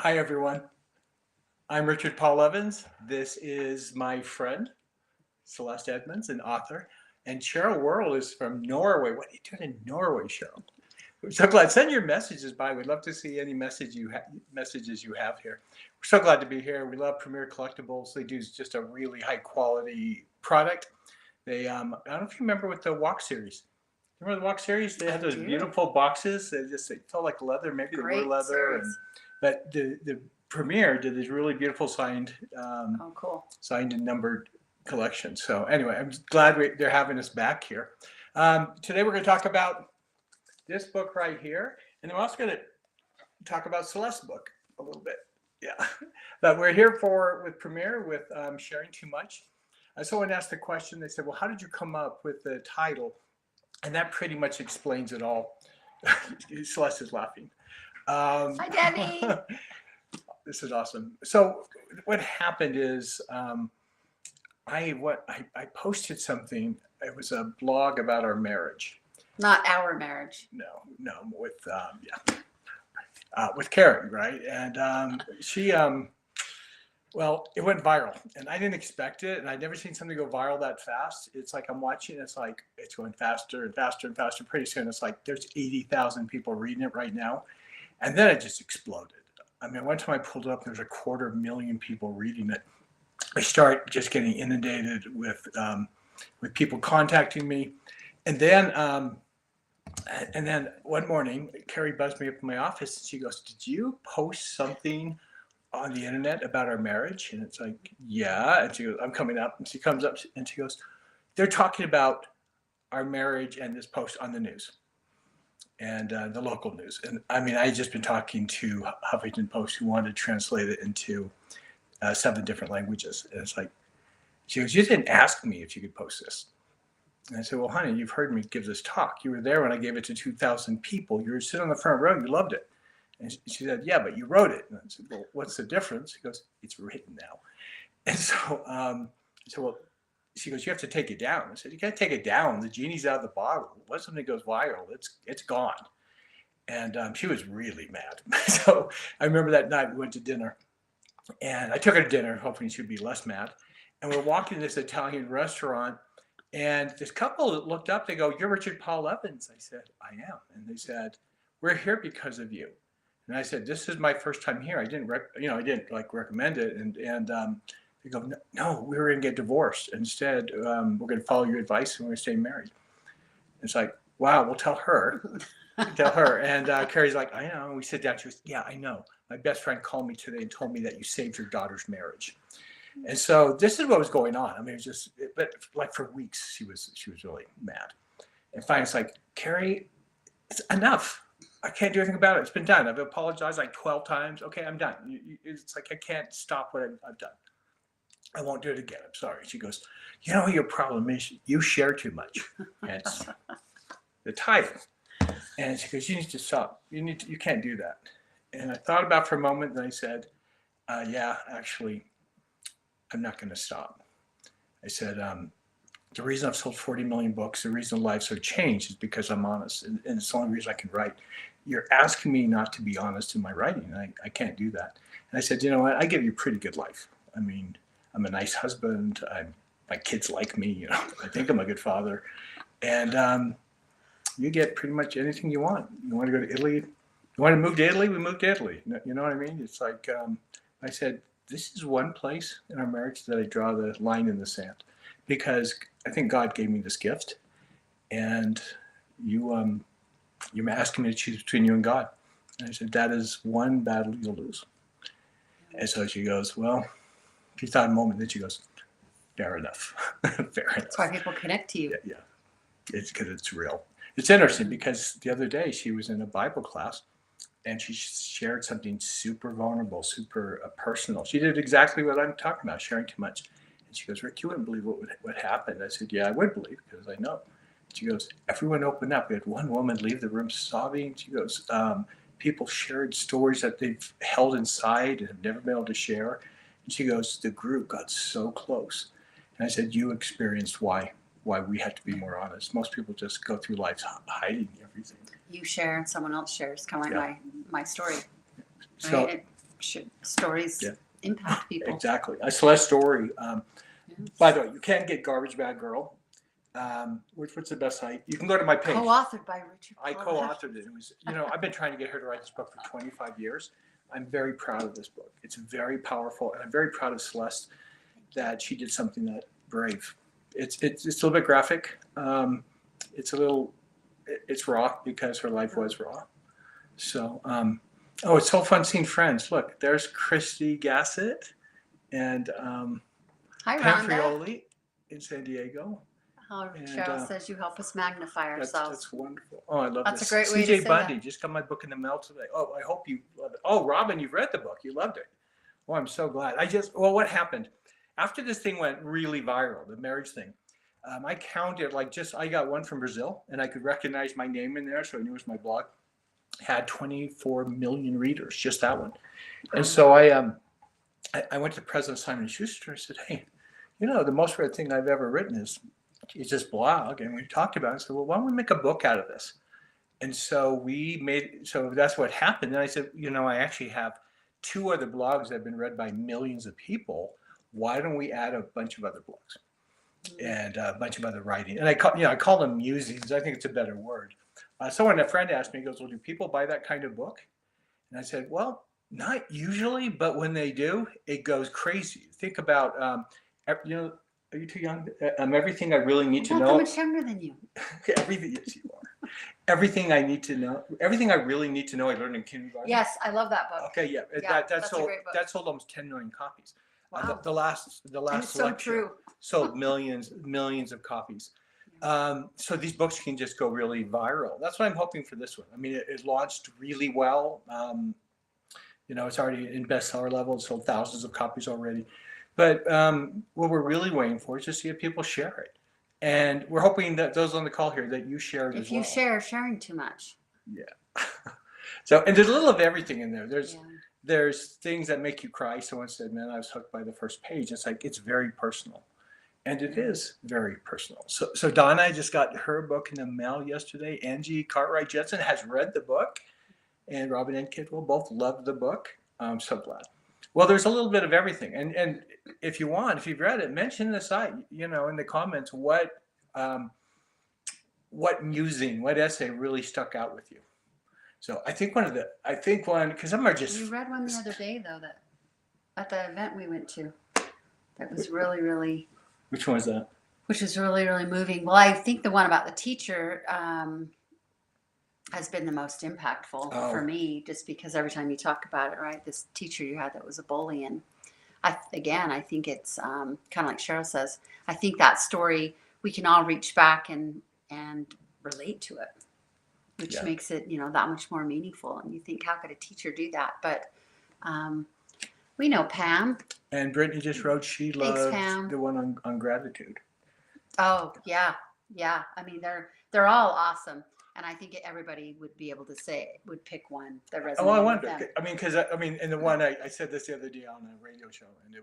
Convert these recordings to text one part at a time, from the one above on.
Hi, everyone. I'm Richard Paul Evans. This is my friend, Celeste Edmonds, an author. And Cheryl Worrell is from Norway. What are you doing in Norway, Cheryl? We're so glad. Send your messages by. We'd love to see any messages you have here. We're so glad to be here. We love Premier Collectibles. They do just a really high quality product. I don't know if you remember with the Walk series. Remember the Walk series? They had those beautiful boxes. They felt like leather. Maybe they were leather. But the Premier did this really beautiful signed and numbered collection. So anyway, I'm glad they're having us back here. Today we're going to talk about this book right here, and then we're also going to talk about Celeste's book a little bit. Yeah, but we're here with Premier with Sharing Too Much. Someone asked the question. They said, "Well, how did you come up with the title?" And that pretty much explains it all. Celeste is laughing. Hi, Debbie. This is awesome. So what happened is I posted something. It was a blog about our marriage. Not our marriage. No, with Carrie, right? And she well, it went viral, and I didn't expect it, and I'd never seen something go viral that fast. It's like I'm watching, it's like it's going faster and faster and faster. Pretty soon, it's like there's 80,000 people reading it right now, and then it just exploded. I mean, one time I pulled it up, there's 250,000 people reading it. I start just getting inundated with people contacting me, and then one morning, Carrie buzzed me up in my office, and she goes, "Did you post something on the internet about our marriage?" And it's like, "Yeah." And she goes, "I'm coming up." And she comes up and she goes, "They're talking about our marriage and this post on the news and the local news." And I mean, I had just been talking to Huffington Post who wanted to translate it into 7 different languages. And it's like, she goes, "You didn't ask me if you could post this." And I said, "Well, honey, you've heard me give this talk. You were there when I gave it to 2,000 people. You were sitting on the front row. You loved it." And she said, "Yeah, but you wrote it." And I said, "Well, what's the difference?" She goes, "It's written now." And so I said, "Well," she goes, "You have to take it down." I said, "You can't take it down. The genie's out of the bottle. Once something goes viral, it's gone." And she was really mad. So I remember that night we went to dinner, and I took her to dinner hoping she'd be less mad. And we're walking to this Italian restaurant, and this couple looked up. They go, "You're Richard Paul Evans." I said, "I am." And they said, "We're here because of you." And I said, "This is my first time here. I didn't recommend it." And they go, "No, we were going to get divorced. Instead, we're going to follow your advice and we're going to stay married." It's like, wow, we'll tell her. Tell her. And Carrie's like, "I know." And we sit down. She goes, "Yeah, I know. My best friend called me today and told me that you saved your daughter's marriage." And so this is what was going on. I mean, it was just, but like for weeks, she was really mad. And finally, it's like, "Carrie, it's enough. I can't do anything about it. It's been done. I've apologized like 12 times. Okay, I'm done." It's like I can't stop what I've done. I won't do it again. I'm sorry. She goes, "You know what your problem is? You share too much." And it's the title. And she goes, "You need to stop. You can't do that." And I thought about it for a moment, and I said, "Yeah, actually, I'm not going to stop." I said, "The reason I've sold 40 million books, the reason lives have changed is because I'm honest. And it's the only reason I can write. You're asking me not to be honest in my writing. I can't do that." And I said, "You know what? I give you a pretty good life. I mean, I'm a nice husband. My kids like me. You know, I think I'm a good father. And you get pretty much anything you want. You want to go to Italy? You want to move to Italy? We move to Italy. You know what I mean?" It's like, I said, "This is one place in our marriage that I draw the line in the sand. Because I think God gave me this gift, and you're asking me to choose between you and God." And I said, "That is one battle you'll lose." And so she goes, "Well," she thought a moment, then she goes, "Fair enough." Fair enough. That's why people connect to you. Yeah. It's because it's real. It's interesting because the other day she was in a Bible class, and she shared something super vulnerable, super personal. She did exactly what I'm talking about, sharing too much. And she goes, "Rick, you wouldn't believe what happened." I said, "Yeah, I would believe because I know." She goes, "Everyone opened up. We had one woman leave the room sobbing." She goes, "People shared stories that they've held inside and have never been able to share." And she goes, "The group got so close." And I said, "You experienced why we had to be more honest. Most people just go through life hiding everything." You share and someone else shares, kind of like my story. So right? stories impact people. Exactly. A Celeste story. By the way, you can get Garbage Bag Girl. What's the best site? You can go to my page. Co-authored by Richard. I co-authored it. It was, I've been trying to get her to write this book for 25 years. I'm very proud of this book. It's very powerful, and I'm very proud of Celeste that she did something that brave. It's a little bit graphic. It's raw because her life was raw. So, it's so fun seeing friends. Look, there's Christy Gassett and Hi, Pam Rhonda. Frioli in San Diego. Cheryl says you help us magnify ourselves. That's wonderful. Oh, I love this. That's a great way to CJ say Bundy that. just got my book in the mail today. Oh, I hope you love it. Oh, Robin, you've read the book. You loved it. Oh, I'm so glad. What happened? After this thing went really viral, the marriage thing, I counted I got one from Brazil, and I could recognize my name in there, so I knew it was my blog. Had 24 million readers, just that one. And so I went to President Simon & Schuster and said, hey, the most read thing I've ever written is this blog, and we talked about it. I said, well, why don't we make a book out of this? And so that's what happened. And I said, I actually have 2 other blogs that have been read by millions of people. Why don't we add a bunch of other blogs and a bunch of other writing? And I call them musings. I think it's a better word. A friend asked me, he goes, well, do people buy that kind of book? And I said, well, not usually, but when they do, it goes crazy. Think about, are you too young? Everything I really need to know. I'm not that much younger than you. Everything, yes, you are. Everything I need to know. Everything I really need to know, I learned in kindergarten. Yes, I love that book. Okay, yeah, that's a great book. that sold almost 10 million copies. Wow. The last it's so lecture true. sold millions of copies. So these books can just go really viral. That's what I'm hoping for this one. I mean, it launched really well. It's already in bestseller level. It sold thousands of copies already. But what we're really waiting for is to see if people share it. And we're hoping that those on the call here, that you share it as well. If you sharing too much. Yeah. So, and there's a little of everything in there. There's things that make you cry. Someone said, man, I was hooked by the first page. It's very personal. And it is very personal. So Donna just got her book in the mail yesterday. Angie Cartwright Jensen has read the book. And Robin and Kidwell both loved the book. I'm so glad. Well, there's a little bit of everything. And if you've read it, mention the site, in the comments, what musing, what essay really stuck out with you. So I think one, because some are just. You read one the other day, though, that at the event we went to, that was really, really. Which one was that? Which was really, really moving. Well, I think the one about the teacher has been the most impactful for me, just because every time you talk about it, right, this teacher you had that was a bully. And I think it's kind of like Cheryl says, I think that story, we can all reach back and relate to it, which makes it, that much more meaningful. And you think, how could a teacher do that? But we know Pam. And Brittany just wrote she loved Pam. The one on gratitude. Oh, yeah. Yeah. I mean, they're all awesome. And I think everybody would be able to would pick one that resonates. Oh, I wonder. With them. In the one, I said this the other day on a radio show, and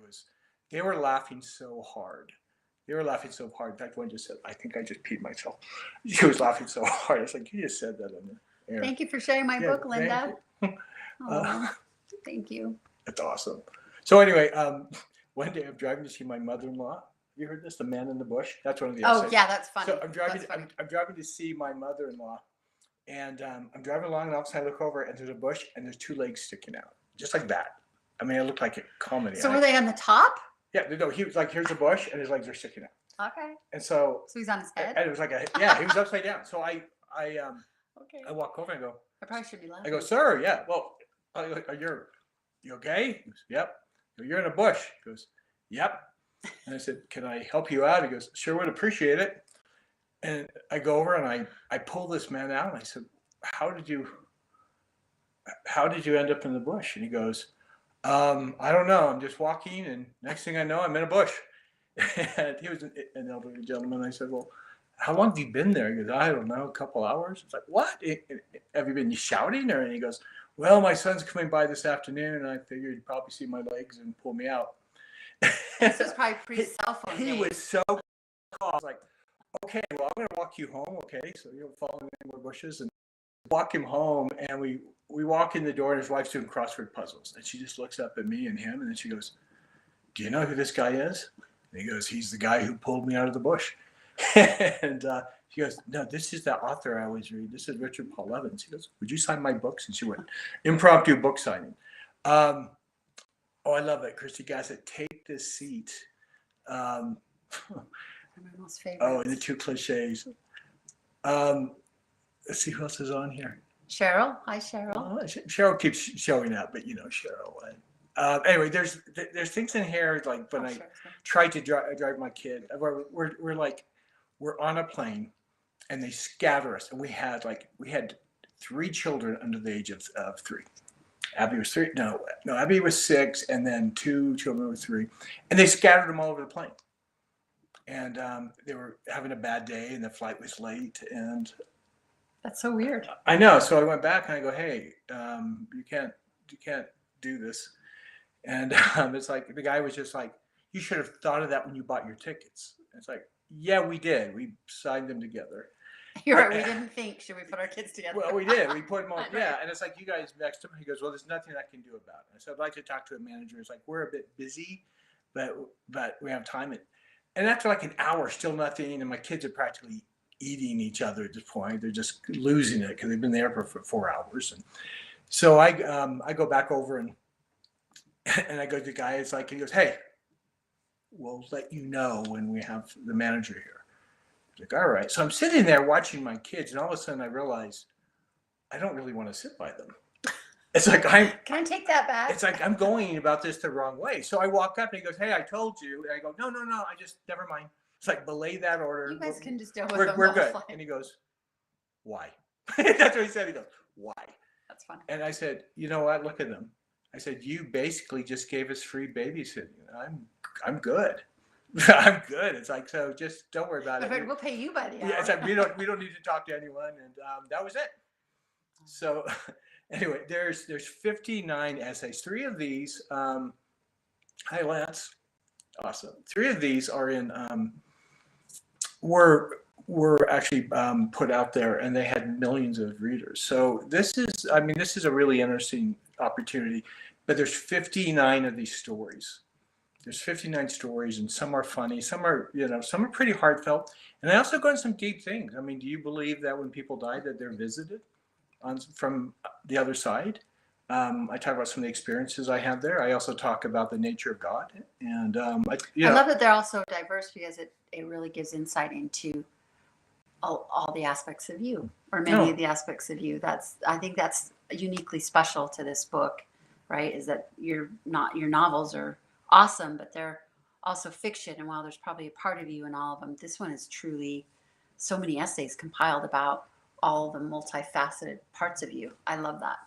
they were laughing so hard. In fact, one just said, I think I just peed myself. She was laughing so hard. It's like, you just said that on the air. Thank you for sharing my book, Linda. Thank you. That's awesome. So anyway, one day I'm driving to see my mother-in-law. You heard this? The Man in the Bush. That's one of the essays. Oh yeah, that's funny. So I'm driving to see my mother-in-law, and I'm driving along, and all of a sudden I look over, and there's a bush, and there's 2 legs sticking out, just like that. I mean, it looked like a comedy. So were they on the top? Yeah, no. He was like, here's a bush, and his legs are sticking out. Okay. And so he's on his head. And it was like he was upside down. So I walk over and go. I probably should be laughing. I go, sir, yeah. Well, you okay? He goes, yep. You're in a bush. He goes, yep. And I said, can I help you out? He goes, sure, would appreciate it. And I go over and I pull this man out, and I said, how did you end up in the bush? And he goes, I don't know. I'm just walking, and next thing I know, I'm in a bush. And he was an elderly gentleman. I said, well, how long have you been there? He goes, I don't know, a couple hours. It's like, what? Have you been shouting? And he goes, well, my son's coming by this afternoon, and I figured he'd probably see my legs and pull me out. This was probably pre-cell phone. He was so cool. I was like, okay, well, I'm going to walk you home, okay? So you'll follow me in more bushes and walk him home, and we walk in the door and his wife's doing crossword puzzles. And she just looks up at me and him. And then she goes, do you know who this guy is? And he goes, he's the guy who pulled me out of the bush. And she goes, no, this is the author I always read. This is Richard Paul Evans. He goes, would you sign my books? And she went, impromptu book signing. Oh, I love it. Christy Gassett, take this seat. My most favorite. Oh, and the two cliches. Let's see who else is on here. Cheryl. Hi, Cheryl. Cheryl keeps showing up, but you know Cheryl. Anyway, there's things in here like when I tried to drive my kid. We're on a plane, and they scatter us, and we had 3 children under the age of 3. Abby was 3. No, Abby was 6, and then 2 children were 3, and they scattered them all over the plane. And they were having a bad day, and the flight was late, and that's so weird. I know. So I went back and I go, hey, you can't do this. And it's like the guy was just like, you should have thought of that when you bought your tickets. It's like, yeah, we did. We signed them together. You're right. We didn't think, should we put our kids together? Well, we did. We put them all. Yeah. And it's like, you guys next to him. He goes, well, there's nothing I can do about it. So I'd like to talk to a manager. It's like, we're a bit busy, but we have time. And after like an hour, still nothing. And my kids are practically eating each other at this point. They're just losing it because they've been there for 4 hours. And so I go back over and I go to the guy. It's like, he goes, hey, we'll let you know when we have the manager here. He's like, all right. So I'm sitting there watching my kids, and all of a sudden I realize I don't really want to sit by them. It's like, can I take that back? It's like I'm going about this the wrong way. So I walk up and he goes, hey, I told you. And I go, no, I just, never mind. It's like, belay that order. You guys can just deal with them. We're good. And he goes, why? That's what he said. He goes, why? That's funny. And I said, you know what? Look at them. I said, you basically just gave us free babysitting. I'm good. I'm good. It's like, so just don't worry about it. We'll pay you by the hour. Yeah, it's like we don't need to talk to anyone. And that was it. So anyway, there's 59 essays. 3 of these, hi Lance. Awesome. 3 of these are in were actually put out there, and they had millions of readers. So this is a really interesting opportunity. But there's 59 of these stories. There's 59 stories, and some are funny, some are pretty heartfelt, and they also go into some deep things. I mean, do you believe that when people die that they're visited from the other side? I talk about some of the experiences I had there. I also talk about the nature of God, and I love that they're also diverse because it really gives insight into all the aspects of you, or many of the aspects of you. I think that's uniquely special to this book, right? Is that your novels are awesome, but they're also fiction. And while there's probably a part of you in all of them, this one is truly so many essays compiled about all the multifaceted parts of you. I love that.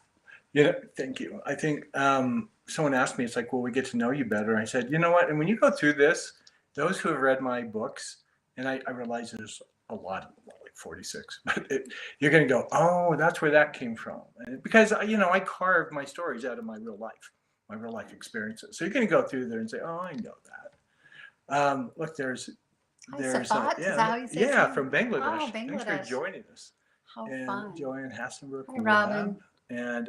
Yeah, thank you. I think someone asked me, it's like, well, we get to know you better. I said, you know what? And when you go through this, those who have read my books, and I realize there's a lot of them, like 46, but you're going to go, oh, that's where that came from. Because, I carve my stories out of my real life experiences. So you're going to go through there and say, oh, I know that. Look, there's Safat, is that how you say it? From Bangladesh. Oh, Bangladesh. Thanks for joining us. How and fun. Joanne Hassenbrook. Hi, Robin. And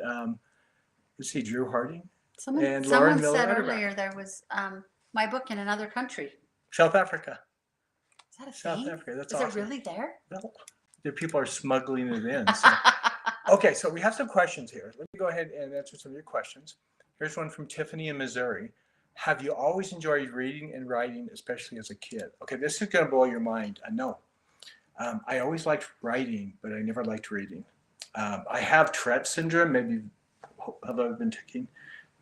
let's see, Drew Harding. Someone said earlier there was my book in another country. South Africa. Is that a South thing? Africa. That's Is awesome. it really there? Well, the people are smuggling it in. So. Okay, so we have some questions here. Let me go ahead and answer some of your questions. Here's one from Tiffany in Missouri. Have you always enjoyed reading and writing, especially as a kid? Okay, this is going to blow your mind. I know. I always liked writing, but I never liked reading. I have Tourette syndrome. Maybe have I been ticking?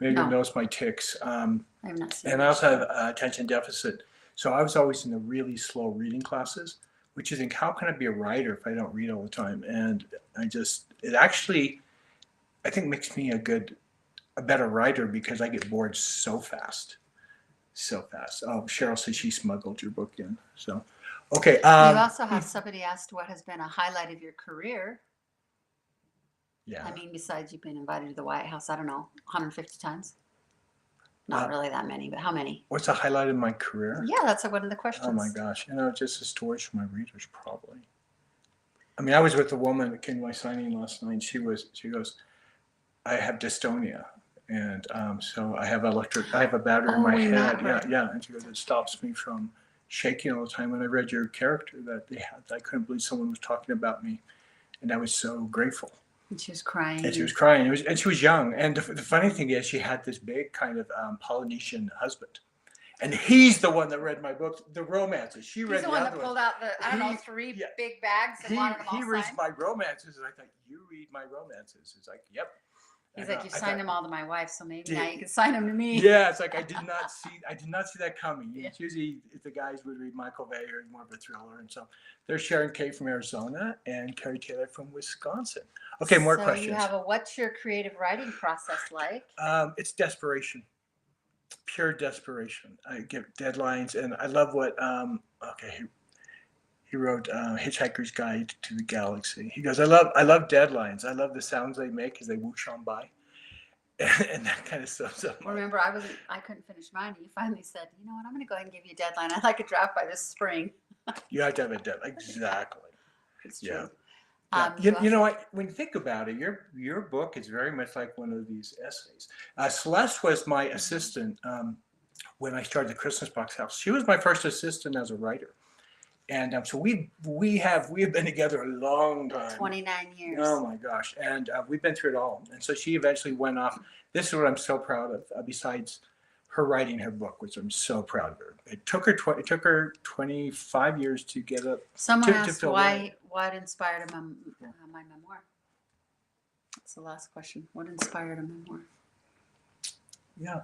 Maybe you notice my tics. I've not seen and I also have attention deficit. So I was always in the really slow reading classes, which you think, how can I be a writer if I don't read all the time? And it actually, I think, makes me a better writer because I get bored so fast. Oh, Cheryl says she smuggled your book in. So, okay. You also have somebody asked what has been a highlight of your career. Yeah. I mean, besides you've been invited to the White House, I don't know, 150 times? Not really that many, but how many? What's the highlight of my career? Yeah, that's one of the questions. Oh my gosh. Just the stories from my readers, probably. I mean, I was with a woman that came to my signing last night. She goes, I have dystonia. And so I have a battery in Oh, my we met head. Yeah, her. yeah. And she goes, it stops me from shaking all the time. When I read your character that they had, I couldn't believe someone was talking about me. And I was so grateful. And she was crying. And she was crying. And she was young. And the funny thing is, she had this big kind of Polynesian husband. And he's the one that read my books, the romances. She read He's the one that other pulled ones. out the, I don't know, three Yeah, big bags and wanted them all he reads signed. my romances. And I thought, you read my romances. It's like, yep. He's I like, thought- you I signed thought- them all to my wife, so maybe Did- now you can sign them to me. Yeah, it's like I did not see that coming. Yeah. It's usually the guys would read Michael Bay or more of a thriller, and so there's Sharon Kay from Arizona and Carrie Taylor from Wisconsin. Okay, more so questions. You have what's your creative writing process like? It's desperation, pure desperation. I give deadlines, and I love what. He wrote Hitchhiker's Guide to the Galaxy. He goes, I love deadlines. I love the sounds they make as they whoosh on by. And that kind of sums up. Remember, I couldn't finish mine. You finally said, you know what, I'm going to go ahead and give you a deadline. I'd like a draft by this spring. You have to have a deadline. Exactly. It's true. Yeah. Yeah. You know what? When you think about it, your book is very much like one of these essays. Celeste was my assistant when I started the Christmas Box House. She was my first assistant as a writer, and so we have been together a long time. 29 years. Oh my gosh! And we've been through it all. And so she eventually went off. This is what I'm so proud of. Besides her writing her book, which I'm so proud of her. It took her 25 years to get up. Someone to asked fill what inspired my memoir. That's the last question. What inspired a memoir? Yeah.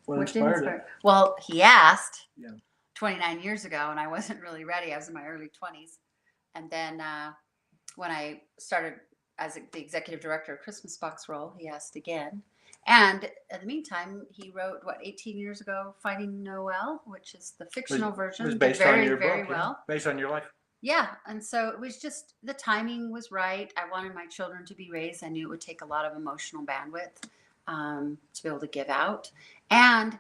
What inspired it? Well, he asked Yeah. 29 years ago, and I wasn't really ready. I was in my early 20s. And then when I started as the executive director of Christmas Box Roll, he asked again. And in the meantime, he wrote, 18 years ago, Finding Noel, which is the fictional version. It was Did based very, on your very book. well. Yeah. Based on your life. Yeah, and so it was just the timing was right. I wanted my children to be raised. I knew it would take a lot of emotional bandwidth to be able to give out. And,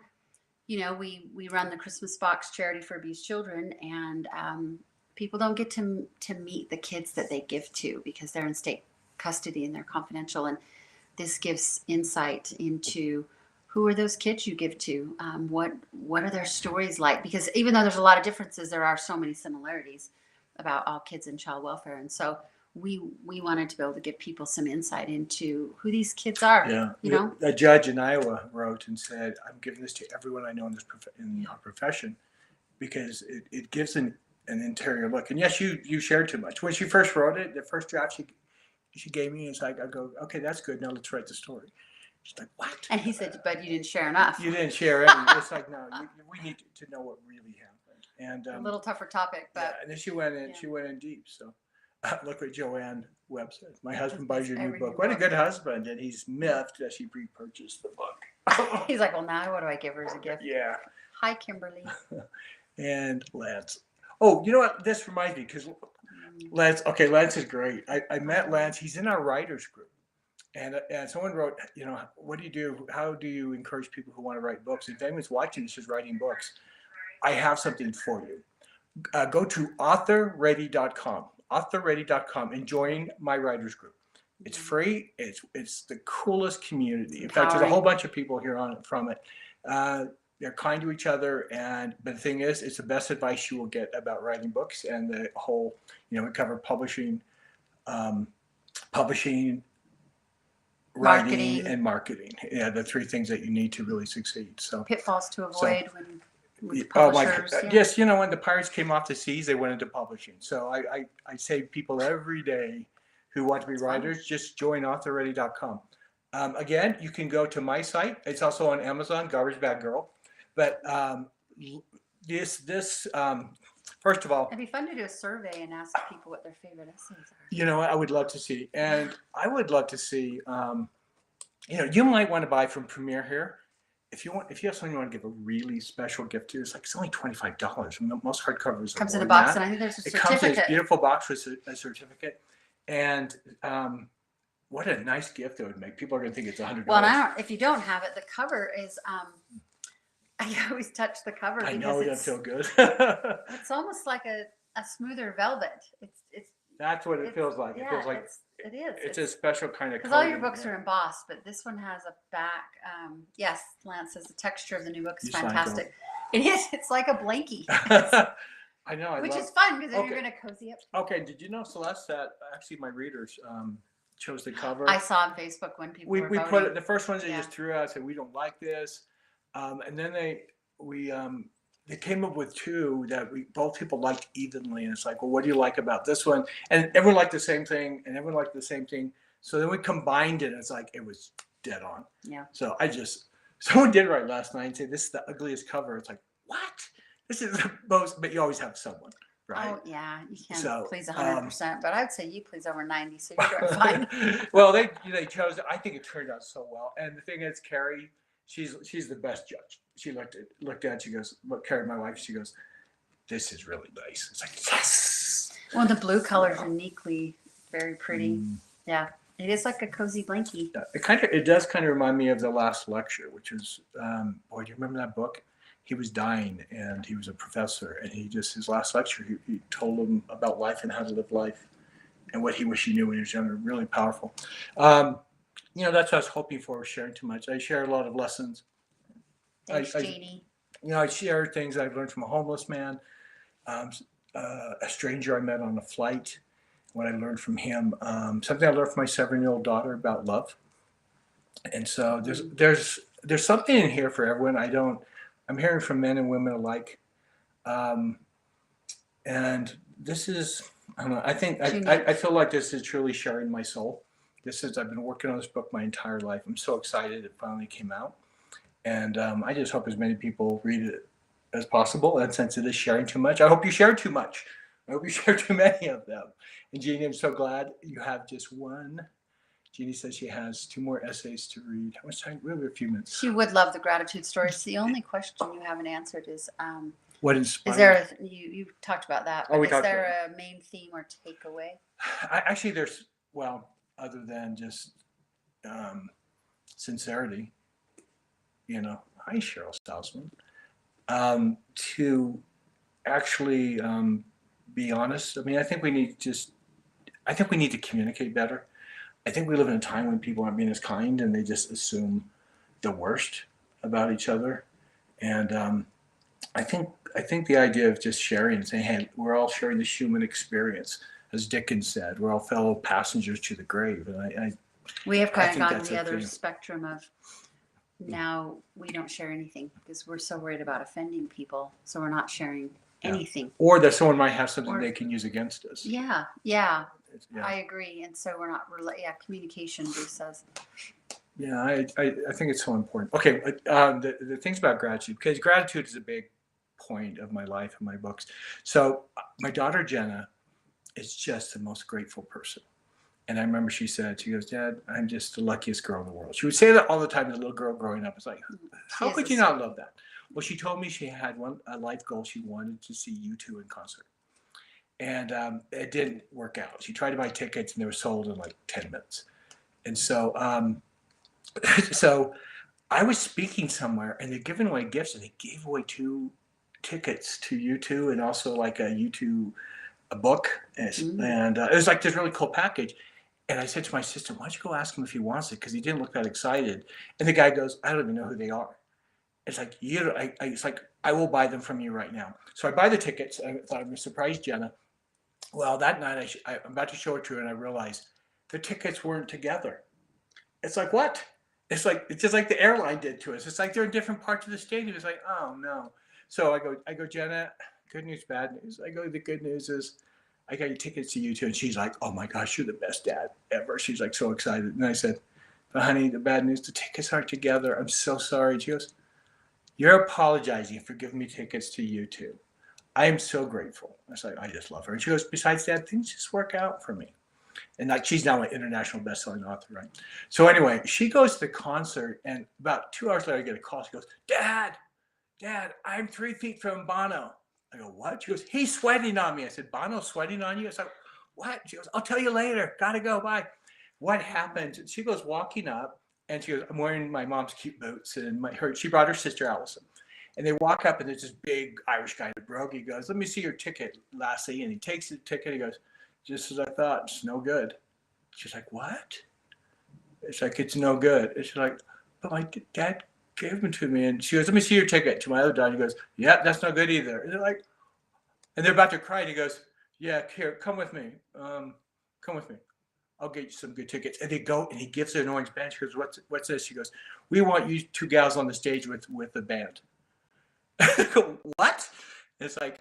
you know, we run the Christmas Box Charity for Abused Children, and people don't get to meet the kids that they give to because they're in state custody and they're confidential. And this gives insight into who are those kids you give to? What are their stories like? Because even though there's a lot of differences, there are so many similarities about all kids in child welfare. And so we wanted to be able to give people some insight into who these kids are. Yeah. You know? A judge in Iowa wrote and said, I'm giving this to everyone I know in our profession because it gives an interior look. And yes, you shared too much. When she first wrote it, the first draft she gave me, it's like, I go, okay, that's good. Now let's write the story. She's like, what? And he said, but you didn't share enough. You didn't share everything. It's like, no, we need to know what really happened. And a little tougher topic, but yeah, and then she went in. Yeah. She went in deep. So look what Joanne Webb said. My husband Husband's buys your new every book. new What a book. good husband! And he's miffed that she repurchased the book. he's like, well, now what do I give her as a gift? Yeah. Hi, Kimberly. And Lance. Oh, you know what? This reminds me because Lance. Okay, Lance is great. I met Lance. He's in our writers group. And someone wrote, you know, what do you do? How do you encourage people who want to write books? If anyone's watching this is writing books, I have something for you. Go to authorready.com, and join my writers group. It's free. It's the coolest community. In fact, there's a whole bunch of people here on it from it. They're kind to each other, but the thing is, it's the best advice you will get about writing books and the whole. You know, we cover publishing, writing, and marketing. Yeah, the three things that you need to really succeed. So pitfalls to avoid when with oh my publishers. God. Yes, you know, when the pirates came off the seas, they went into publishing. So I say people every day who want to be writers, just join authorready.com. Again, you can go to my site. It's also on Amazon, Garbage Bag Girl. But first of all, It'd be fun to do a survey and ask people what their favorite essays are. you know, I would love to see. And I would love to see, you know, you might want to buy from Premier here. If you have something you want to give a really special gift to, it's only $25. Most hardcovers Comes are in a more than box, that. and I think there's a It certificate. comes in this beautiful box with a certificate, and what a nice gift it would make. People are going to think it's $100. Well, and if you don't have it, the cover is. I always touch the cover I because know that feel good. it's almost like a smoother velvet. It's That's what it feels like. It yeah, feels like It is. It's a special kind of because all your coating, books yeah. are embossed, but this one has a back. Yes, Lance says the texture of the new book is You just wanna fantastic. It is. It's like a blankie, I know. which is fun because then you're Okay. going to cozy up. Okay. Did you know, Celeste, that actually my readers chose the cover? I saw on Facebook when people were We voting. put it, the first ones they Yeah. just threw out, said we don't like this, and then they came up with two that we both people liked evenly, and it's like, well, what do you like about this one? And everyone liked the same thing, and everyone liked the same thing. So then we combined it, and it's like it was dead on. Yeah. So someone did write last night and say this is the ugliest cover. It's like, what? This is the most, but you always have someone, right? Oh yeah, you can't So, please 100%, but I'd say you please over 90, so you're doing fine. Well, they chose it. I think it turned out so well. And the thing is, Carrie, she's the best judge. She looked at it, she goes, look, Carrie, my wife, she goes, this is really nice. It's like, yes. Well, the blue color is uniquely very pretty. Yeah, it is like a cozy blankie. Yeah, it does kind of remind me of the last lecture, which was, boy, do you remember that book? He was dying, and he was a professor, and his last lecture, he told him about life and how to live life and what he wished he knew when he was younger. Really powerful. That's what I was hoping for, sharing too much. I share a lot of lessons. Thanks, Janie. I share things I've learned from a homeless man, a stranger I met on a flight, what I learned from him, something I learned from my 7-year-old daughter about love. And so there's something in here for everyone. I'm hearing from men and women alike. And this is, I don't know, I feel like this is truly sharing my soul. I've been working on this book my entire life. I'm so excited it finally came out. And I just hope as many people read it as possible. And since it is sharing too much, I hope you share too much. I hope you share too many of them. And Jeannie, I'm so glad you have just one. Jeannie says she has 2 more essays to read. How much time? We have a few minutes. She would love the gratitude stories. The only question you haven't answered is, what inspired? Is there you talked about that? Oh, but is there a main theme or takeaway? Actually, other than just sincerity, hi, Cheryl Stousman, to actually be honest. I mean, I think we need to communicate better. I think we live in a time when people aren't being as kind, and they just assume the worst about each other. And I think the idea of just sharing and saying, hey, we're all sharing this human experience, as Dickens said, we're all fellow passengers to the grave. And we have kind of gone to the other spectrum of now we don't share anything because we're so worried about offending people, so we're not sharing anything. Or that someone might have something they can use against us. Yeah. I agree. And so we're not, communication, Bruce says. Yeah, I think it's so important. Okay, the things about gratitude, because gratitude is a big point of my life and my books. So my daughter Jenna is just the most grateful person. And I remember she goes, Dad, I'm just the luckiest girl in the world. She would say that all the time as a little girl growing up. It's like, how could you not love that? Well, she told me she had a life goal. She wanted to see U2 in concert. And it didn't work out. She tried to buy tickets, and they were sold in like 10 minutes. And so so I was speaking somewhere, and they're giving away gifts, and they gave away 2 tickets to U2 and also like a book. And it was like this really cool package. And I said to my sister, why don't you go ask him if he wants it? Because he didn't look that excited. And the guy goes, I don't even know who they are. It's like, it's like, I will buy them from you right now. So I buy the tickets. I thought I'm going to surprise Jenna. Well, that night I'm about to show it to her, and I realized the tickets weren't together. It's like, what? It's just like the airline did to us. It's like they're in different parts of the stadium. It's like, oh no. So I go, Jenna, good news, bad news. I go, the good news is I got your tickets to U2. And she's like, oh my gosh, you're the best dad ever. She's like so excited. And I said, but honey, the bad news, the tickets aren't together. I'm so sorry. She goes, you're apologizing for giving me tickets to U2. I am so grateful. I was like, I just love her. And she goes, besides that, things just work out for me. And like, she's now an international bestselling author, right? So anyway, she goes to the concert, and about 2 hours later, I get a call. She goes, Dad, I'm 3 feet from Bono. I go, what? She goes, he's sweating on me. I said, Bono's sweating on you? I said, what? She goes, I'll tell you later. Gotta go, bye. What happened? She goes walking up, and she goes, I'm wearing my mom's cute boots, and she brought her sister Allison. And they walk up, and there's this big Irish guy in a brogue. He goes, let me see your ticket, lassie. And he takes the ticket. He goes, just as I thought, it's no good. she's like, what? It's like, it's no good. And she's like, but my dad gave them to me. And she goes, let me see your ticket. To my other daughter, he goes, yeah, that's no good either. And they're like, and they're about to cry. And he goes, yeah, here, come with me. Come with me. I'll get you some good tickets. And they go, and he gives her an orange band. She goes, what's this? She goes, we want you two gals on the stage with the band. What? It's like,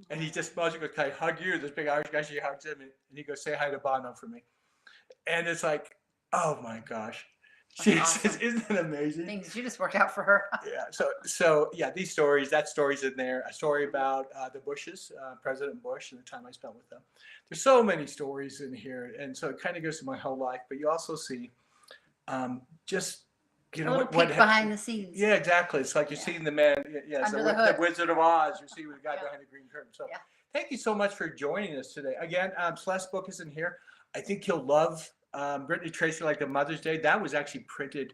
and he just smiles and goes, can I hug you? This big Irish guy, she hugs him, and he goes, say hi to Bono for me. And it's like, oh my gosh. She says, isn't that amazing? Things you just worked out for her. Yeah. So yeah, these stories, that story's in there. A story about the Bushes, President Bush, and the time I spent with them. There's so many stories in here, and so it kind of goes to my whole life. But you also see, just a little peek behind the scenes. Yeah, exactly. It's like you're seeing the man. Yes, the Wizard of Oz. You're seeing the guy behind the green curtain. So thank you so much for joining us today. Again, Celeste's book is in here. I think you'll love Brittany Tracy, like the Mother's Day. That was actually printed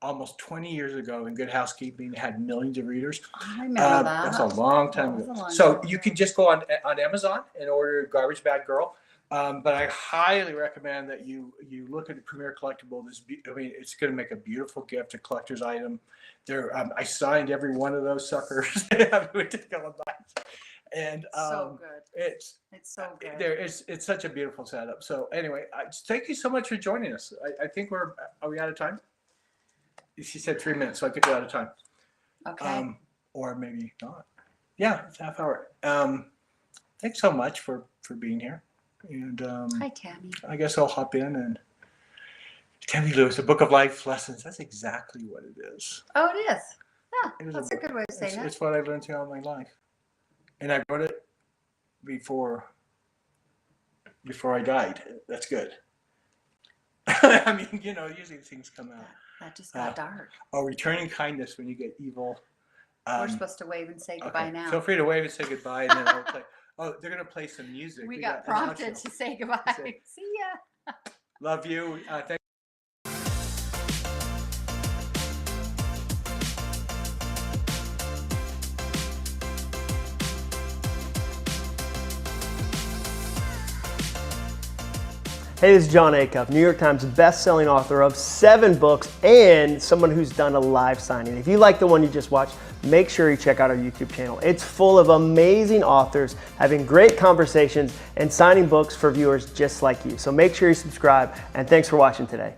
almost 20 years ago in Good Housekeeping. It had millions of readers. I remember that. That's a long time ago. So you can just go on Amazon and order Garbage Bag Girl. But I highly recommend that you look at the Premier Collectible. It's going to make a beautiful gift, a collector's item. I signed every one of those suckers. And so good. It's so good. It's such a beautiful setup. So anyway, thank you so much for joining us. I think are we out of time? She said 3 minutes, so I think we're out of time. Okay. Or maybe not. Yeah, it's a half hour. Thanks so much for being here. And hi, Tammy. I guess I'll hop in and Tammy Lewis, a book of life lessons. That's exactly what it is. Oh, it is. Yeah, that's a good way of saying it. It's what I learned throughout my life. And I wrote it before I died. That's good. I mean, usually things come out. That just got dark. Oh, returning kindness when you get evil. We're supposed to wave and say goodbye now. Feel free to wave and say goodbye. And then I'll play. Oh, they're going to play some music. We got prompted to say goodbye. See ya. Love you. Thank Hey, this is John Acuff, New York Times best-selling author of 7 books and someone who's done a live signing. If you like the one you just watched, make sure you check out our YouTube channel. It's full of amazing authors having great conversations and signing books for viewers just like you. So make sure you subscribe, and thanks for watching today.